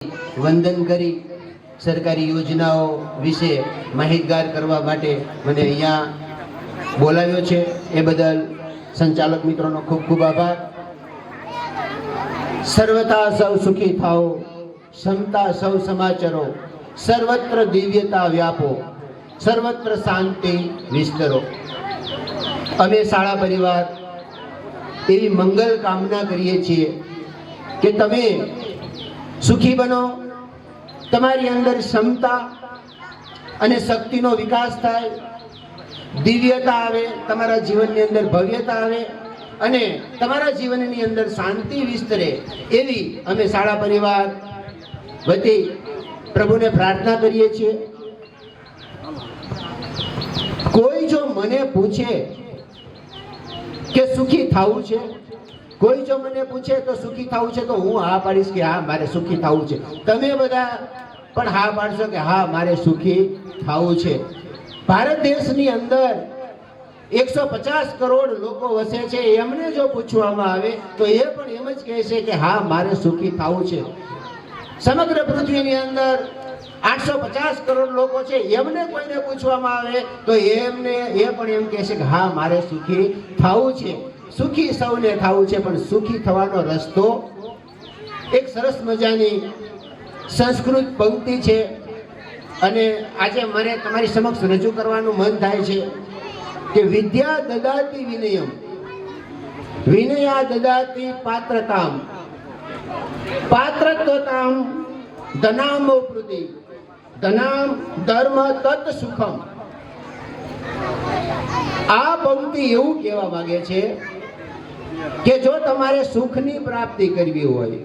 વંદન કરી સરકારી યોજનાઓ વિશે માહિતગાર કરવા માટે મને અહીંયા બોલાવ્યો છે, એ બદલ સંચાલક મિત્રોનો ખૂબ ખૂબ આભાર. સર્વતા સૌ સુખી થાઓ, ક્ષમતા સૌ સમાચરો, સર્વત્ર દિવ્યતા વ્યાપો, સર્વત્ર શાંતિ વિસ્તરો. અમે શાળા પરિવાર એવી મંગલ કામના કરીએ છીએ કે તમે સુખી બનો, તમારી અંદર ક્ષમતા અને શક્તિનો વિકાસ થાય, દિવ્યતા આવે, તમારા જીવનની અંદર ભવ્યતા આવે અને તમારા જીવનની અંદર શાંતિ વિસ્તરે, એવી અમે શાળા પરિવાર વતી પ્રભુને પ્રાર્થના કરીએ છીએ. કોઈ જો મને પૂછે કે સુખી થવું છે, કોઈ જો મને પૂછે તો સુખી થવું છે, તો હું હા પાડીશ કે હા મારે સુખી થવું છે. તમે બધા પણ હા પાડશો કે હા મારે સુખી થવું છે. ભારત દેશની અંદર 150 કરોડ લોકો વસે છે. એમને જો પૂછવામાં આવે તો એ પણ એમ જ કહે છે કે હા મારે સુખી થવું છે. સમગ્ર પૃથ્વીની અંદર 850 કરોડ લોકો છે, એમને કોઈને પૂછવામાં આવે તો એમને એ પણ એમ કહે છે કે હા મારે સુખી થવું છે. સુખી સૌને થવું છે, પણ સુખી થવાનો રસ્તો એક સરસ મજાની સંસ્કૃત પંક્તિ છે અને આજે મને તમારી સમક્ષ રજૂ કરવાનું મન થાય છે કે વિદ્યા દદાતિ વિનયમ, વિનયા દદાતિ પાત્રતામ, પાત્રત્વતામ ધનામોપૃતિ, ધનામ ધર્મ તત સુખમ. આ પંક્તિ એવું કહેવા માંગે છે કે જો તમારે સુખની પ્રાપ્તિ કરવી હોય,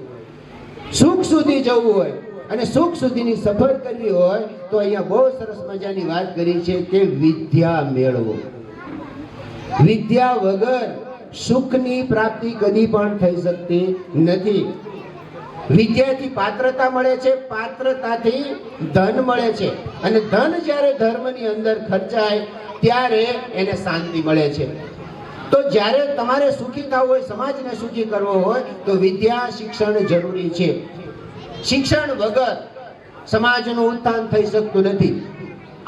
સુખ સુધી જવું હોય અને સુખ સુધીની સફર કરવી હોય તો અહીંયા બહુ સરસ મજાની વાત કરી છે કે વિદ્યા મેળવો. વિદ્યા વગર સુખની પ્રાપ્તિ કદી પણ થઈ શકતી નથી. વિદ્યાથી પાત્રતા મળે છે, પાત્રતાથી ધન મળે છે અને ધન જ્યારે ધર્મની અંદર ખર્ચાય ત્યારે એને શાંતિ મળે છે. તો જ્યારે તમારે સુખી થવું હોય, સમાજને સુખી કરવો હોય તો વિદ્યા શિક્ષણ જરૂરી છે. શિક્ષણ વગર સમાજનું ઉત્થાન થઈ શકતું નથી.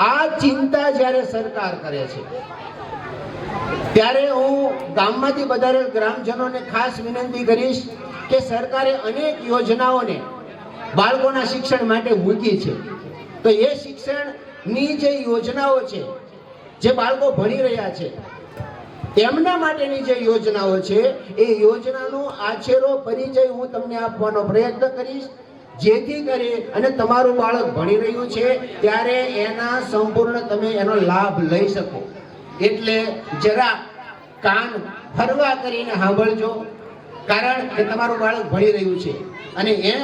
આ ચિંતા જ્યારે સરકાર કરે છે ત્યારે હું ગામમાંથી પધારેલ ગ્રામજનોને ખાસ વિનંતી કરીશ કે સરકારે અનેક યોજનાઓને બાળકોના શિક્ષણ માટે મૂકી છે. તો એ શિક્ષણની જે યોજનાઓ છે, જે બાળકો ભણી રહ્યા છે એમના માટેની જે યોજનાઓ છે એ યોજનાનો આછેરો પરિચય હું તમને આપવાનો પ્રયત્ન કરીશ, જેથી કરી અને તમારું બાળક ભણી રહ્યું છે ત્યારે એના સંપૂર્ણ તમે એનો લાભ લઈ શકો. એટલે જરા કાન ફરવા કરીને સાંભળજો, કારણ કે તમારું બાળક ભણી રહ્યું છે અને એ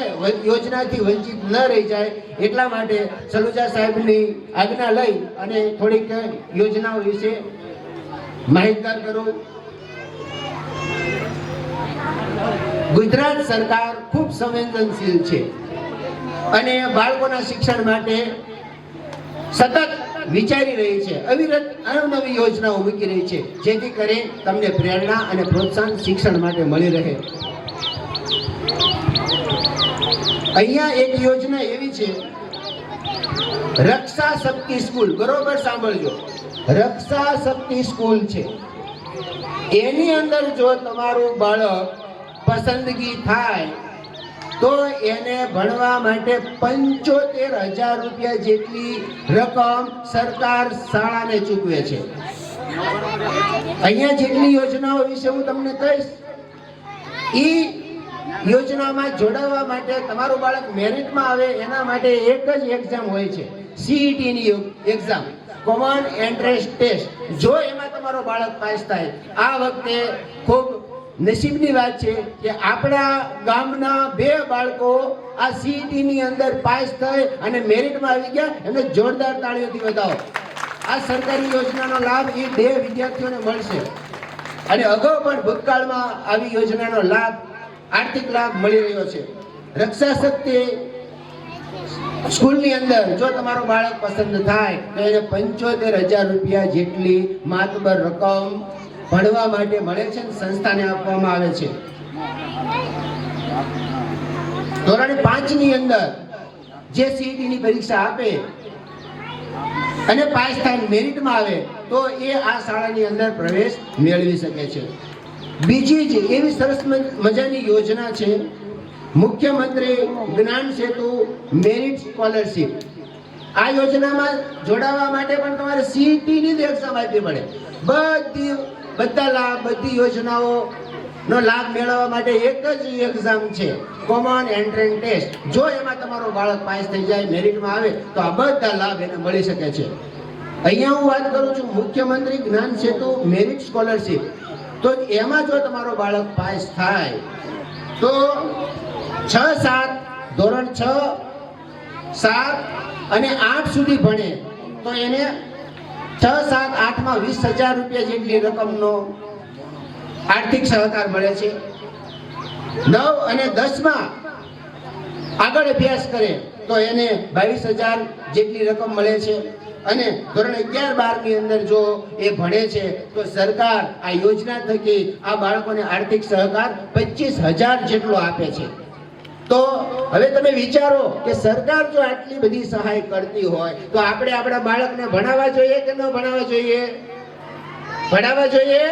યોજનાથી વંચિત ન રહી જાય એટલા માટે સલુજા સાહેબની આજ્ઞા લઈ અને થોડીક યોજનાઓ વિશે માહિતગાર કરું. ગુજરાત સરકાર ખૂબ સંવેદનશીલ છે અને બાળકોના શિક્ષણ માટે સતત વિચારી રહી છે, અવિરત અવનવી યોજનાઓ મૂકી રહી છે, જેથી કરી તમને પ્રેરણા અને પ્રોત્સાહન શિક્ષણ માટે મળી રહે. અહીંયા એક યોજના એવી છે, રક્ષા શક્તિ સ્કૂલ. બરોબર સાંભળજો, રક્ષા શક્તિ સ્કૂલ છે. એની અંદર જો તમારું બાળક પસંદગી થાય તો એને ભણવા માટે 75,000 રૂપિયા જેટલી રકમ સરકાર શાળાને ચૂકવે છે. અહીંયા જેટલી યોજનાઓ વિશે હું તમને કહીશ, એ યોજનામાં જોડાવા માટે તમારું બાળક મેરિટમાં આવે એના માટે એક જ એક્ઝામ હોય છે, CET ની એક્ઝામ, કોમન એન્ટ્રન્સ ટેસ્ટ. જો એમાં તમારો બાળક પાસ થાય, આ વખતે ખૂબ નસીબની વાત છે કે આપણા ગામના 2 બાળકો આ CET ની અંદર પાસ થઈ અને મેરિટમાં આવી ગયા. એમને જોરદાર તાળીઓથી વધાવો. આ સરકારી યોજનાનો લાભ એ 2 વિદ્યાર્થીઓને મળશે અને અગાઉ પણ ભૂતકાળમાં આવી યોજનાનો લાભ, આર્થિક લાભ મળી રહ્યો છે. રક્ષા શક્તિ સ્કૂલની અંદર જો તમારો બાળક પસંદ થાય તો એને 75,000 રૂપિયા જેટલી માતબર રકમ ભણવા માટે મળે છે, સંસ્થાને આપવામાં આવે છે. ધોરણ 5 ની અંદર જે સીઈટી ની પરીક્ષા આપે અને પાસ થાય મેરિટમાં આવે તો એ આ શાળાની અંદર પ્રવેશ મેળવી શકે છે. બીજી જ એવી સરસ મજાની યોજના છે મુખ્યમંત્રી જ્ઞાન સેતુ મેરિટ સ્કોલરશિપ. આ યોજનામાં જોડાવા માટે પણ તમારે સીઈટી ની જ એક્ઝામ આપવી પડે. બધી યોજનાઓ નો લાભ મેળવવા માટે એક જ એક્ઝામ છે, કોમન એન્ટ્રન્સ ટેસ્ટ. જો એમાં તમારો બાળક પાસ થઈ જાય, મેરિટમાં આવે તો આ બધા લાભ એને મળી શકે છે. અહીંયા હું વાત કરું છું મુખ્યમંત્રી જ્ઞાન સેતુ મેરિટ સ્કોલરશિપ. તો એમાં જો તમારો બાળક પાસ થાય તો 6-7 ધોરણ 6, 7 અને 8 સુધી ભણે તો એને 6, 7, 8 માં 20,000 રૂપિયા જેટલી રકમનો આર્થિક સહકાર મળે છે. 9 અને 10 માં આગળ અભ્યાસ કરે તો એને 22,000 જેટલી રકમ મળે છે. અને ધોરણ 11, 12 ની અંદર જો એ ભણે છે તો સરકાર આ યોજના થકી આ બાળકોને આર્થિક સહકાર 25,000 જેટલો આપે છે. તો હવે તમે વિચારો કે સરકાર જો આટલી બધી સહાય કરતી હોય તો આપણે આપણા બાળકને ભણાવવા જોઈએ કે ન ભણાવવા જોઈએ? ભણાવવા જોઈએ.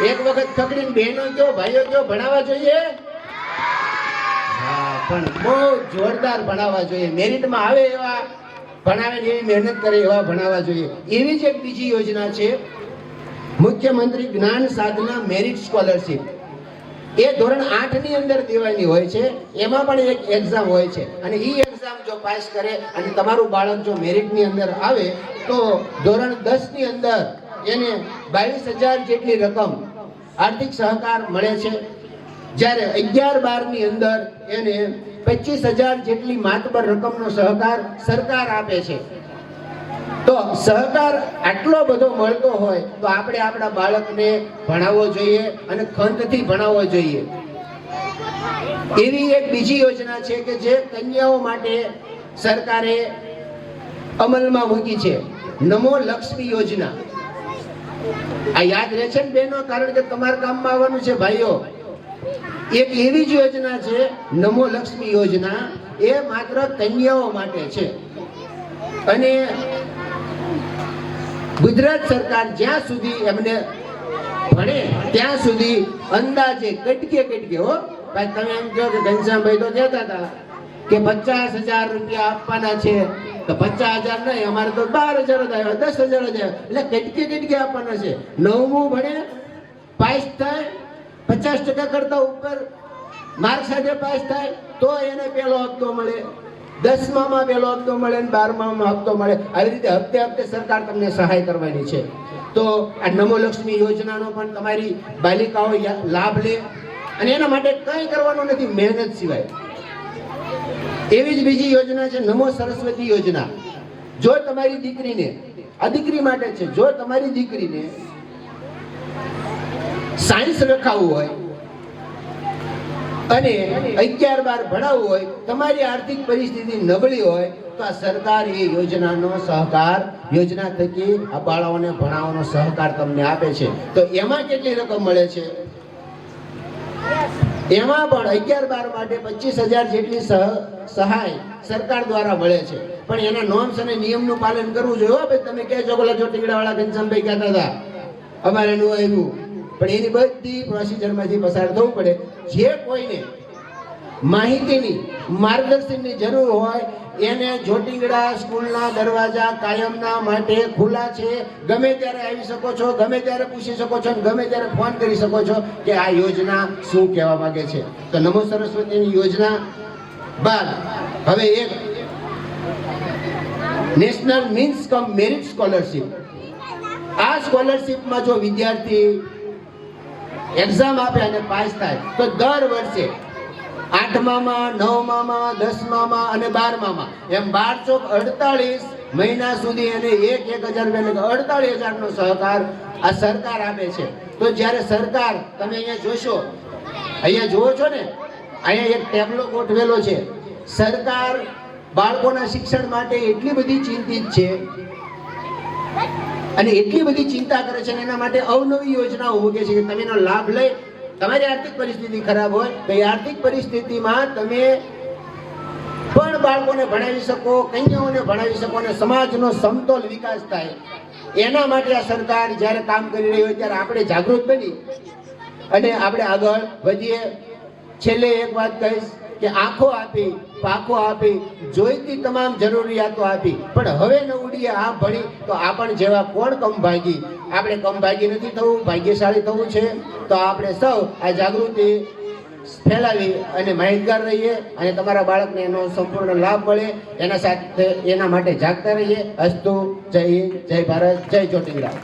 એક વખત ખકડીને બહેનો કયો, ભાઈઓ કયો, ભણાવવા જોઈએ. હા, પણ બહુ જોરદાર ભણાવવા જોઈએ. મેરિટમાં આવે એવા ભણાવે, એવી મહેનત કરે એવા ભણાવવા જોઈએ. એવી જ એક બીજી યોજના છે મુખ્યમંત્રી જ્ઞાન સાધના મેરિટ સ્કોલરશિપ. એ ધોરણ 8 ની અંદર દેવાની હોય છે. એમાં પણ એક એક્ઝામ હોય છે અને એ એક્ઝામ જો પાસ કરે અને તમારું બાળક જો મેરિટની અંદર આવે તો ધોરણ 10 ની અંદર એને 22,000 જેટલી રકમ આર્થિક સહકાર મળે છે. જ્યારે 11, 12 ની અંદર એને 25,000 જેટલી માતબર રકમનો સહકાર સરકાર આપે છે. તો સહકાર આટલો બધો મળતો હોય તો આપણે આપણા બાળકને ભણાવવો જોઈએ અને ખંતથી ભણાવવો જોઈએ. એવી એક બીજી યોજના છે કે જે કન્યાઓ માટે સરકારે અમલમાં મૂકી છે, નમો લક્ષ્મી યોજના. આ યાદ રહે છે ને બહેનો? કારણ કે તમારા કામમાં આવવાનું છે ભાઈઓ. એક એવી જ યોજના છે નમો લક્ષ્મી યોજના. એ માત્ર કન્યાઓ માટે છે અને ગુજરાત સરકાર જ્યાં સુધી એમને ભણે ત્યાં સુધી અંદાજે કટકે હો ભાઈ, તમે એમ કહો કે ઘનશ્યામભાઈ તો કહેતા હતા કે 50,000 રૂપિયા આપવાના છે, તો 50,000 નહીં, અમારે તો 12,000 જ આવ્યા, 10,000 જ આવ્યા. એટલે કટકે આપવાના છે. 9મું ભણે, પાસ થાય, 50% કરતા ઉપર માર્ક સાથે પાસ થાય તો એને પહેલો હપ્તો મળે, 10માં પહેલો હપ્તો મળે અને 12માં હપ્તો મળે. આવી રીતે હપ્તે સરકાર તમને સહાય કરવાની છે. તો આ નમો લક્ષ્મી યોજનાનો પણ તમારી બાલિકાઓ લાભ લે અને એના માટે કંઈ કરવાનું નથી મહેનત સિવાય. એવી જ બીજી યોજના છે નમો સરસ્વતી યોજના. જો તમારી દીકરીને, આ દીકરી માટે છે, જો તમારી દીકરીને સાયન્સ રખાવવું હોય અને 11, 12 ભણાવવું હોય, તમારી આર્થિક પરિસ્થિતિ નબળી હોય તો આ સરકાર એ યોજનાનો સહકાર, યોજના થકી આ બાળાઓને ભણાવવાનો સહકાર તમને આપે છે. તો એમાં કેટલી રકમ મળે છે? એમાં પણ 11, 12 માટે 25,000 જેટલી સહાય સરકાર દ્વારા મળે છે. પણ એના નોર્મ્સ અને નિયમનું પાલન કરવું જોઈએ. ભાઈ તમે કે ચોકલા ચોટીગડા વાળા ઘનશ્યામભાઈ કહેતા હતા અમારે નું આવ્યું, પણ એની બધી પ્રોસિજરમાંથી પસાર થવું પડે. જે કોઈને માહિતીની, માર્ગદર્શનની જરૂર હોય એને જોટીગડા સ્કૂલના દરવાજા કાયમના માટે ખુલ્લા છે. ગમે ત્યારે આવી શકો છો, ગમે ત્યારે પૂછી શકો છો, ગમે ત્યારે ફોન કરી શકો છો કે આ યોજના શું કહેવા માંગે છે. તો નમો સરસ્વતીની યોજના બાદ હવે એક નેશનલ મીન્સ કમ મેરિટ સ્કોલરશિપ. આ સ્કોલરશિપમાં જો વિદ્યાર્થી એક્ઝામ આપે અને પાસ થાય તો દર વર્ષે 8માં, 9માં, 10માં અને 12માં એમ 12-48 મહિના સુધી એને 1,000 રૂપિયા, 48,000 નો સહકાર આ સરકાર આપે છે. તો જ્યારે સરકાર, તમે અહીંયા જોશો, અહીંયા જુઓ છો ને, અહીંયા એક ટેબલો ગોઠવેલો છે. સરકાર બાળકોના શિક્ષણ માટે એટલી બધી ચિંતિત છે અને એટલી બધી ચિંતા કરે છે અને એના માટે અવનવી યોજનાઓ મૂકે છે કે તમે એનો લાભ લઈ તમારી આર્થિક પરિસ્થિતિ ખરાબ હોય તો એ આર્થિક પરિસ્થિતિમાં તમે પણ બાળકોને ભણાવી શકો, કન્યાઓને ભણાવી શકો અને સમાજનો સમતોલ વિકાસ થાય. એના માટે આ સરકાર જ્યારે કામ કરી રહી હોય ત્યારે આપણે જાગૃત બની અને આપણે આગળ વધીએ. છેલ્લે એક વાત કહીશ કે આંખો આપી, પાખો આપી, જોઈતી તમામ જરૂરિયાતો આપી, પણ હવે ન ઉડીએ આ ભણી તો આપણ જેવા કોણ કમભાગી. આપણે કમભાગી નથી થવું, ભાગ્યશાળી થવું છે. તો આપણે સૌ આ જાગૃતિ ફેલાવી અને માહિતગાર રહીએ અને તમારા બાળકને એનો સંપૂર્ણ લાભ મળે એના માટે જાગતા રહીએ. અસ્તુ. જય હિન્દ, જય ભારત, જય ચોટીલા.